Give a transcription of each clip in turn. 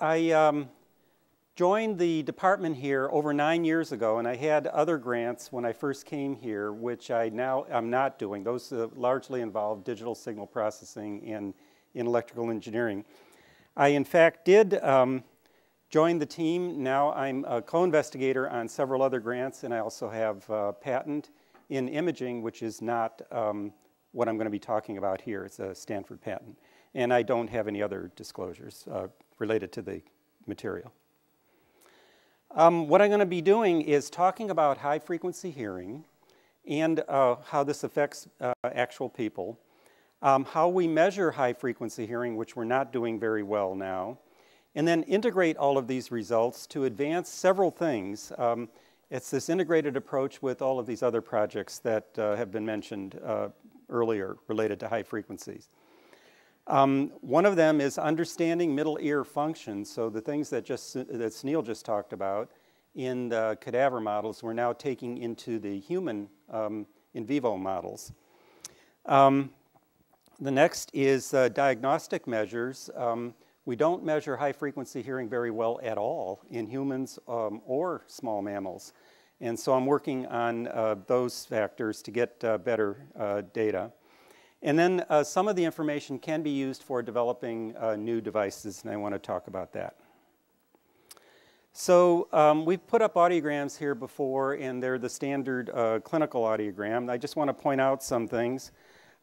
I joined the department here over 9 years ago, and I had other grants when I first came here, which I'm not doing. Those largely involve digital signal processing in electrical engineering. I, in fact, did join the team. Now I'm a co-investigator on several other grants, and I also have a patent in imaging, which is not what I'm going to be talking about here. It's a Stanford patent. And I don't have any other disclosures related to the material. What I'm going to be doing is talking about high-frequency hearing and how this affects actual people, how we measure high-frequency hearing, which we're not doing very well now, and then integrate all of these results to advance several things. It's this integrated approach with all of these other projects that have been mentioned earlier related to high frequencies. One of them is understanding middle ear function. So the things that Sunil just talked about in the cadaver models, we're now taking into the human in vivo models. The next is diagnostic measures. We don't measure high frequency hearing very well at all in humans or small mammals. And so I'm working on those factors to get better data. And then some of the information can be used for developing new devices, and I want to talk about that. So we've put up audiograms here before, and they're the standard clinical audiogram. I just want to point out some things.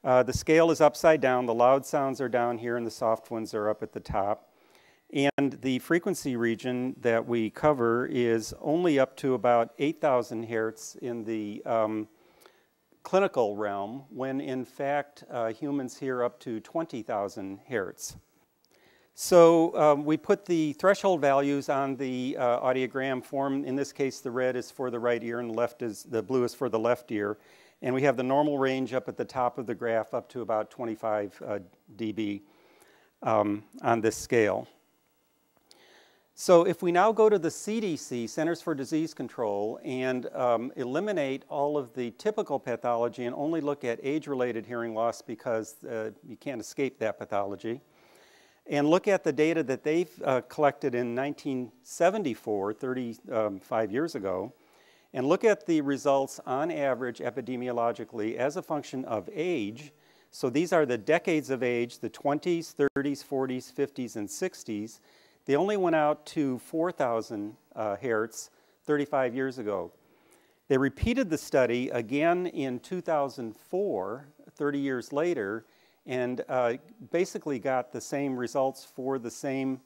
The scale is upside down. The loud sounds are down here, and the soft ones are up at the top. And the frequency region that we cover is only up to about 8,000 hertz in the clinical realm, when in fact humans hear up to 20,000 hertz. So we put the threshold values on the audiogram form. In this case, the red is for the right ear and the blue is for the left ear. And we have the normal range up at the top of the graph up to about 25 dB on this scale. So if we now go to the CDC, Centers for Disease Control, and eliminate all of the typical pathology and only look at age-related hearing loss because you can't escape that pathology, and look at the data that they've collected in 1974, 35 years ago, and look at the results on average epidemiologically as a function of age. So these are the decades of age, the 20s, 30s, 40s, 50s, and 60s. They only went out to 4,000 hertz 35 years ago. They repeated the study again in 2004, 30 years later, and basically got the same results for the same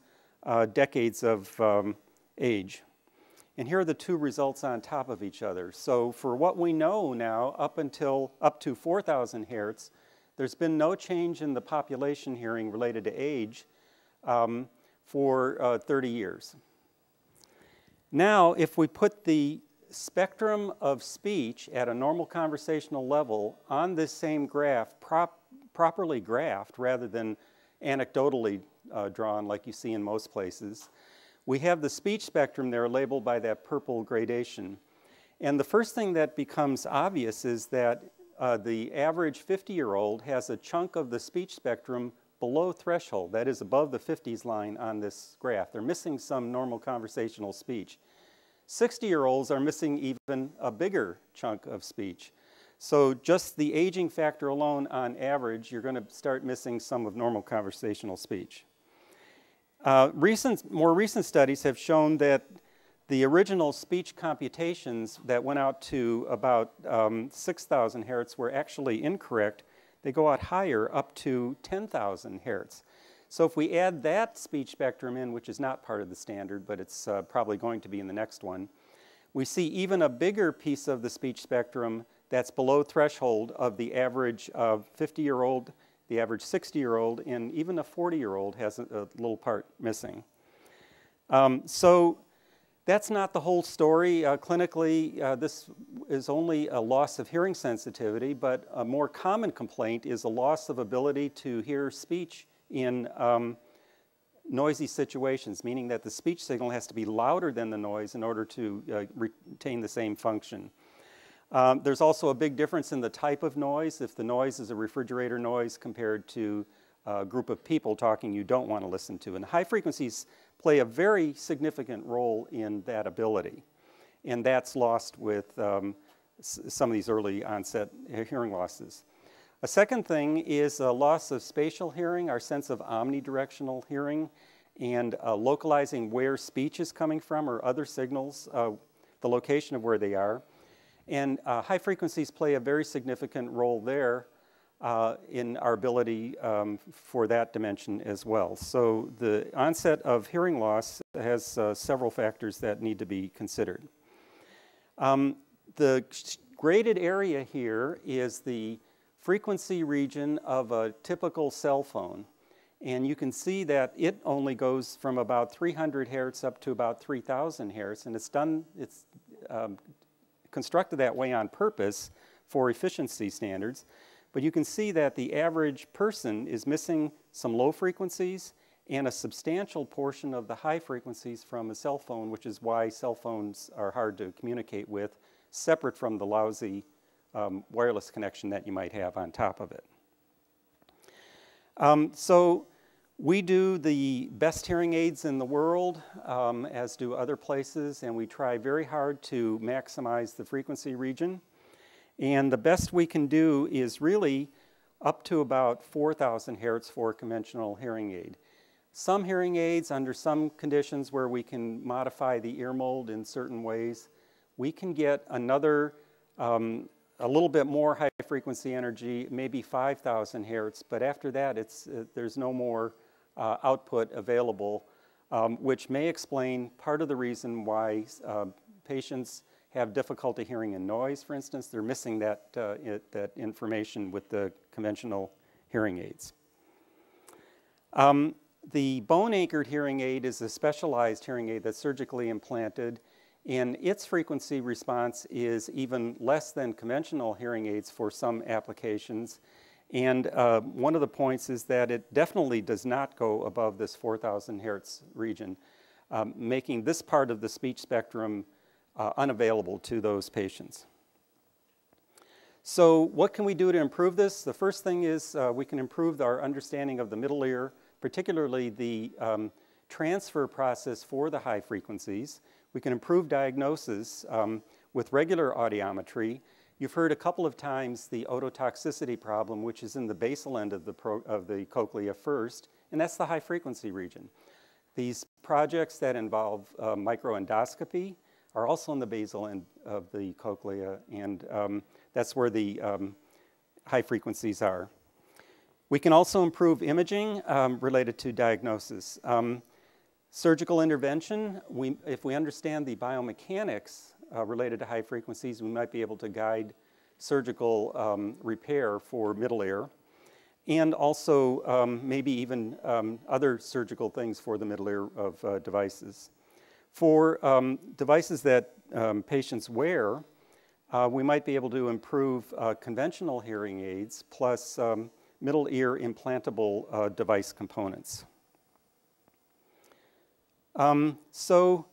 decades of age. And here are the two results on top of each other. So for what we know now, up to 4,000 hertz, there's been no change in the population hearing related to age for 30 years. Now, if we put the spectrum of speech at a normal conversational level on this same graph, properly graphed rather than anecdotally drawn like you see in most places, we have the speech spectrum there labeled by that purple gradation. And the first thing that becomes obvious is that the average 50-year-old has a chunk of the speech spectrum below threshold, that is above the 50s line on this graph. They're missing some normal conversational speech. 60-year-olds are missing even a bigger chunk of speech. So just the aging factor alone, on average, you're going to start missing some of normal conversational speech. More recent studies have shown that the original speech computations that went out to about 6,000 hertz were actually incorrect. They go out higher, up to 10,000 hertz. So if we add that speech spectrum in, which is not part of the standard, but it's probably going to be in the next one, we see even a bigger piece of the speech spectrum that's below threshold of the average 50-year-old, the average 60-year-old, and even a 40-year-old has a little part missing. So that's not the whole story. Clinically, this is only a loss of hearing sensitivity, but a more common complaint is a loss of ability to hear speech in noisy situations, meaning that the speech signal has to be louder than the noise in order to retain the same function. There's also a big difference in the type of noise. If the noise is a refrigerator noise compared to group of people talking you don't want to listen to. And high frequencies play a very significant role in that ability. And that's lost with some of these early onset hearing losses. A second thing is a loss of spatial hearing, our sense of omnidirectional hearing, and localizing where speech is coming from or other signals, the location of where they are. And high frequencies play a very significant role there in our ability for that dimension as well. So the onset of hearing loss has several factors that need to be considered. The graded area here is the frequency region of a typical cell phone. And you can see that it only goes from about 300 hertz up to about 3,000 hertz. And it's constructed that way on purpose for efficiency standards. But you can see that the average person is missing some low frequencies and a substantial portion of the high frequencies from a cell phone, which is why cell phones are hard to communicate with, separate from the lousy wireless connection that you might have on top of it. So we do the best hearing aids in the world, as do other places, and we try very hard to maximize the frequency region. And the best we can do is really up to about 4,000 hertz for a conventional hearing aid. Some hearing aids, under some conditions where we can modify the ear mold in certain ways, we can get another, a little bit more high frequency energy, maybe 5,000 hertz, but after that there's no more output available, which may explain part of the reason why patients have difficulty hearing in noise, for instance. They're missing that, that information with the conventional hearing aids. The bone-anchored hearing aid is a specialized hearing aid that's surgically implanted, and its frequency response is even less than conventional hearing aids for some applications. And one of the points is that it definitely does not go above this 4,000 hertz region, making this part of the speech spectrum unavailable to those patients. So what can we do to improve this? The first thing is we can improve our understanding of the middle ear, particularly the transfer process for the high frequencies. We can improve diagnosis with regular audiometry. You've heard a couple of times the ototoxicity problem, which is in the basal end of the cochlea first, and that's the high frequency region. These projects that involve microendoscopy are also in the basal end of the cochlea, and that's where the high frequencies are. We can also improve imaging related to diagnosis. Surgical intervention, if we understand the biomechanics related to high frequencies, we might be able to guide surgical repair for middle ear, and also maybe even other surgical things for the middle ear of devices. For devices that patients wear, we might be able to improve conventional hearing aids plus middle ear implantable device components. So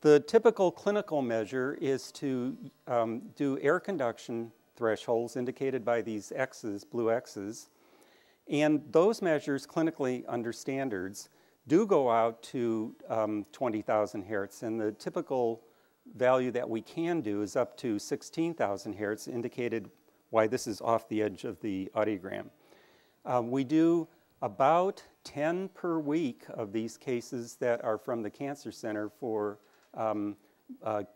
the typical clinical measure is to do air conduction thresholds indicated by these X's, blue X's, and those measures clinically under standards do go out to 20,000 hertz, and the typical value that we can do is up to 16,000 hertz, indicated why this is off the edge of the audiogram. We do about 10 per week of these cases that are from the cancer center for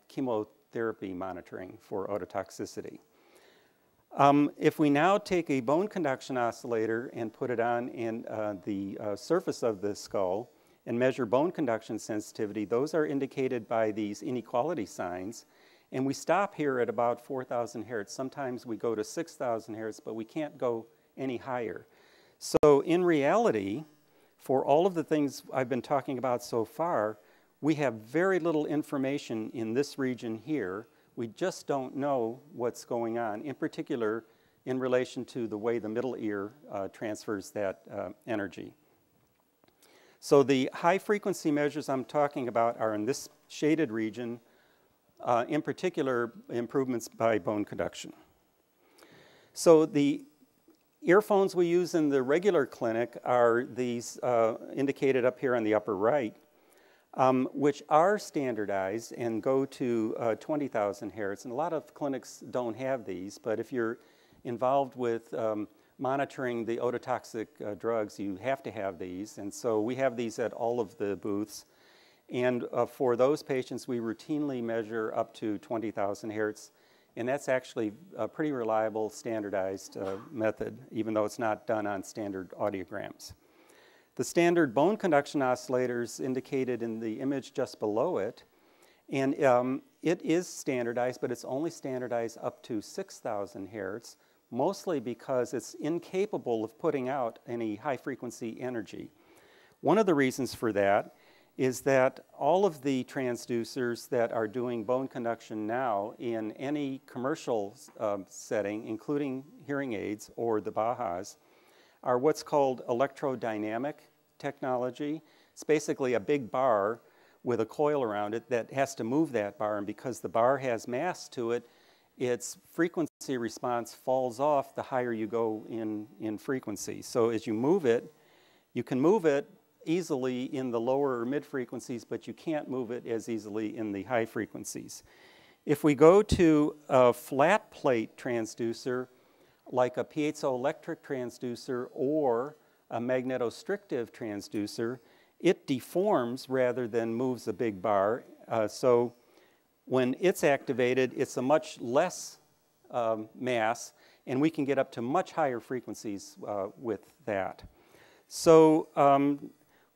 chemotherapy monitoring for ototoxicity. If we now take a bone conduction oscillator and put it on in the surface of the skull and measure bone conduction sensitivity, those are indicated by these inequality signs. And we stop here at about 4,000 hertz. Sometimes we go to 6,000 hertz, but we can't go any higher. So in reality, for all of the things I've been talking about so far, we have very little information in this region here. We just don't know what's going on, in particular in relation to the way the middle ear transfers that energy. So the high frequency measures I'm talking about are in this shaded region, in particular improvements by bone conduction. So the earphones we use in the regular clinic are these indicated up here on the upper right, which are standardized and go to 20,000 hertz. And a lot of clinics don't have these, but if you're involved with monitoring the ototoxic drugs, you have to have these. And so we have these at all of the booths. And for those patients, we routinely measure up to 20,000 hertz. And that's actually a pretty reliable, standardized method, even though it's not done on standard audiograms. The standard bone conduction oscillators indicated in the image just below it. And it is standardized, but it's only standardized up to 6,000 hertz, mostly because it's incapable of putting out any high-frequency energy. One of the reasons for that is that all of the transducers that are doing bone conduction now in any commercial setting, including hearing aids or the Bahas, are what's called electrodynamic technology. It's basically a big bar with a coil around it that has to move that bar, and because the bar has mass to it, its frequency response falls off the higher you go in frequency. So as you move it, you can move it easily in the lower or mid frequencies, but you can't move it as easily in the high frequencies. If we go to a flat plate transducer, like a piezoelectric transducer or a magnetostrictive transducer, it deforms rather than moves a big bar. So when it's activated, it's a much less mass, and we can get up to much higher frequencies with that. So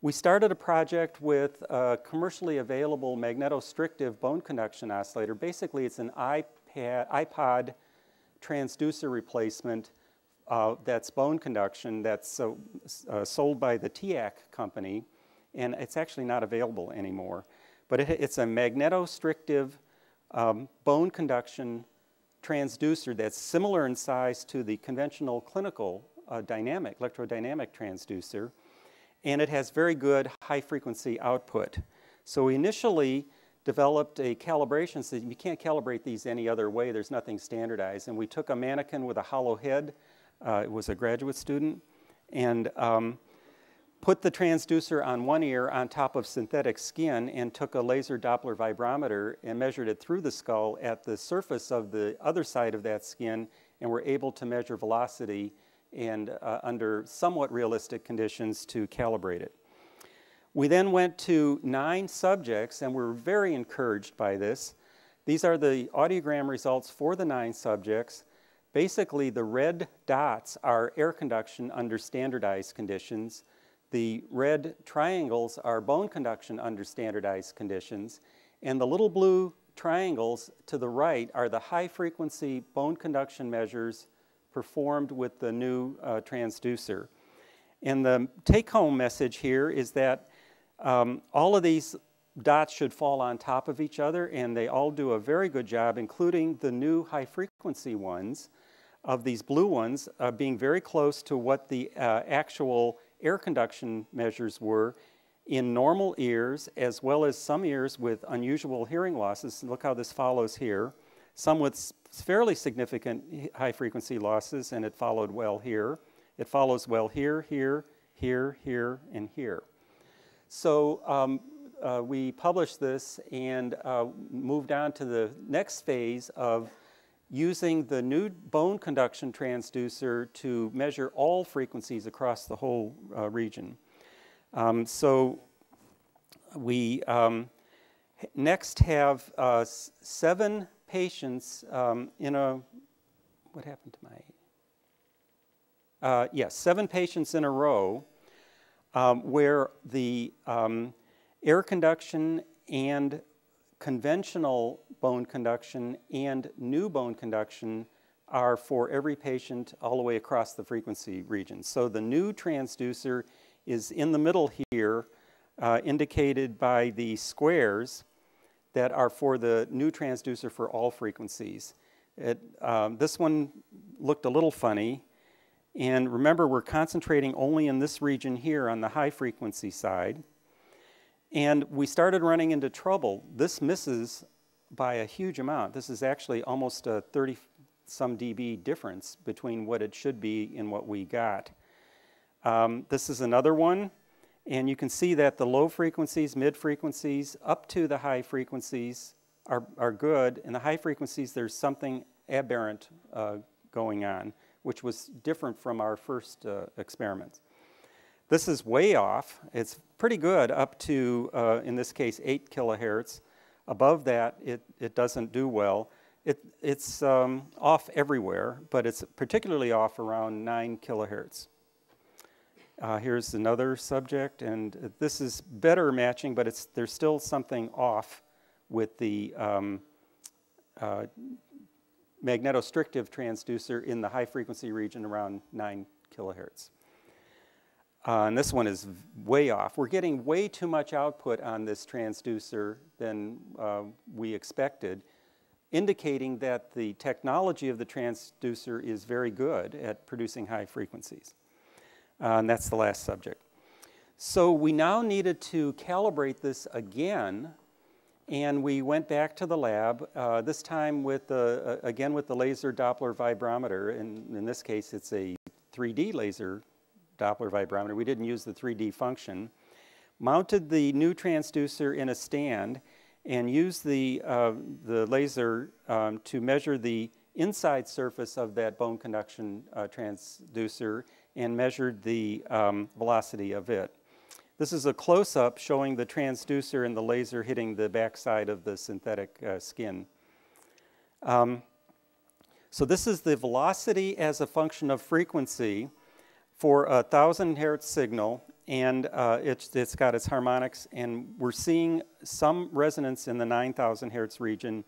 we started a project with a commercially available magnetostrictive bone conduction oscillator. Basically, it's an iPod transducer replacement that's bone conduction that's sold by the TIAC company, and it's actually not available anymore. But it's a magnetostrictive bone conduction transducer that's similar in size to the conventional clinical electrodynamic transducer, and it has very good high-frequency output. So we initially developed a calibration system. You can't calibrate these any other way. There's nothing standardized. And we took a mannequin with a hollow head. It was a graduate student. And put the transducer on one ear on top of synthetic skin and took a laser Doppler vibrometer and measured it through the skull at the surface of the other side of that skin, and were able to measure velocity and under somewhat realistic conditions to calibrate it. We then went to 9 subjects, and we're very encouraged by this. These are the audiogram results for the 9 subjects. Basically, the red dots are air conduction under standardized conditions. The red triangles are bone conduction under standardized conditions. And the little blue triangles to the right are the high-frequency bone conduction measures performed with the new transducer. And the take-home message here is that all of these dots should fall on top of each other, and they all do a very good job, including the new high-frequency ones of these blue ones being very close to what the actual air conduction measures were in normal ears, as well as some ears with unusual hearing losses. Look how this follows here. Some with fairly significant high-frequency losses, and it followed well here. It follows well here, here, here, here, and here. So we published this and moved on to the next phase of using the new bone conduction transducer to measure all frequencies across the whole region. So we next have 7 patients in a, what happened to my, yes, 7 patients in a row where the air conduction and conventional bone conduction and new bone conduction are for every patient all the way across the frequency region. So the new transducer is in the middle here, indicated by the squares that are for the new transducer for all frequencies. This one looked a little funny. And remember, we're concentrating only in this region here on the high frequency side. And we started running into trouble. This misses by a huge amount. This is actually almost a some dB difference between what it should be and what we got. This is another one, and you can see that the low frequencies, mid frequencies, up to the high frequencies are good. In the high frequencies, there's something aberrant going on, which was different from our first experiments. This is way off. It's pretty good up to, in this case, 8 kilohertz. Above that, it doesn't do well. It's off everywhere, but it's particularly off around 9 kilohertz. Here's another subject, and this is better matching, but there's still something off with the magnetostrictive transducer in the high frequency region around 9 kilohertz. And this one is way off. We're getting way too much output on this transducer than we expected, indicating that the technology of the transducer is very good at producing high frequencies. And that's the last subject. So we now needed to calibrate this again, and we went back to the lab, this time with again with the laser Doppler vibrometer. And in this case, it's a 3D laser Doppler vibrometer. We didn't use the 3D function. Mounted the new transducer in a stand and used the laser to measure the inside surface of that bone conduction transducer and measured the velocity of it. This is a close-up showing the transducer and the laser hitting the backside of the synthetic skin. So this is the velocity as a function of frequency for a 1,000 hertz signal, and it's got its harmonics, and we're seeing some resonance in the 9,000 hertz region,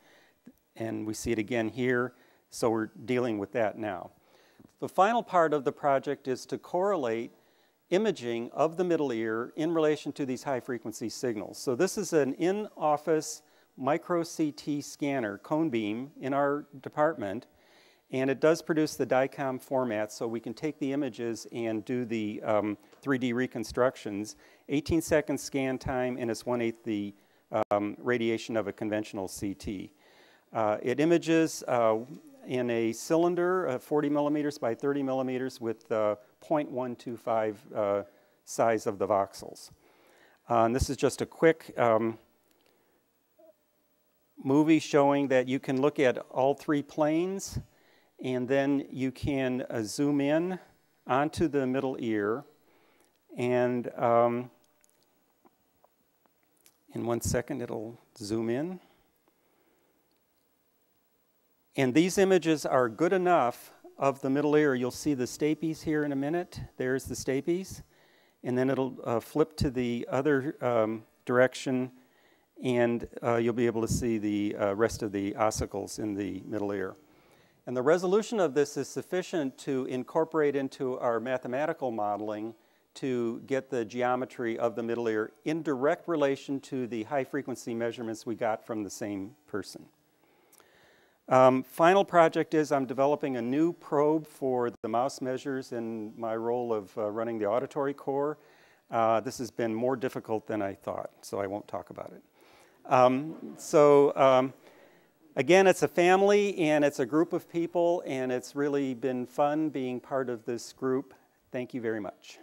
and we see it again here, so we're dealing with that now. The final part of the project is to correlate imaging of the middle ear in relation to these high frequency signals. So this is an in-office micro CT scanner, cone beam, in our department, and it does produce the DICOM format, so we can take the images and do the 3D reconstructions. 18-second scan time, and it's 1/8 the radiation of a conventional CT. It images in a cylinder, 40 millimeters by 30 millimeters with 0.125 size of the voxels. And this is just a quick movie showing that you can look at all 3 planes, and then you can zoom in onto the middle ear, and in 1 second it'll zoom in. And these images are good enough of the middle ear. You'll see the stapes here in a minute. There's the stapes. And then it'll flip to the other direction, and you'll be able to see the rest of the ossicles in the middle ear. And the resolution of this is sufficient to incorporate into our mathematical modeling to get the geometry of the middle ear in direct relation to the high frequency measurements we got from the same person. Final project is I'm developing a new probe for the mouse measures in my role of running the auditory core. This has been more difficult than I thought, so I won't talk about it. Again, it's a family and it's a group of people, and it's really been fun being part of this group. Thank you very much.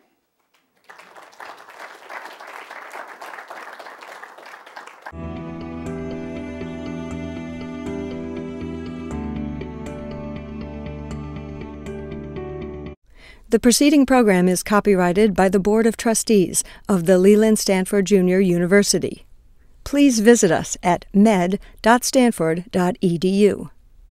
The preceding program is copyrighted by the Board of Trustees of the Leland Stanford Junior University. Please visit us at med.stanford.edu.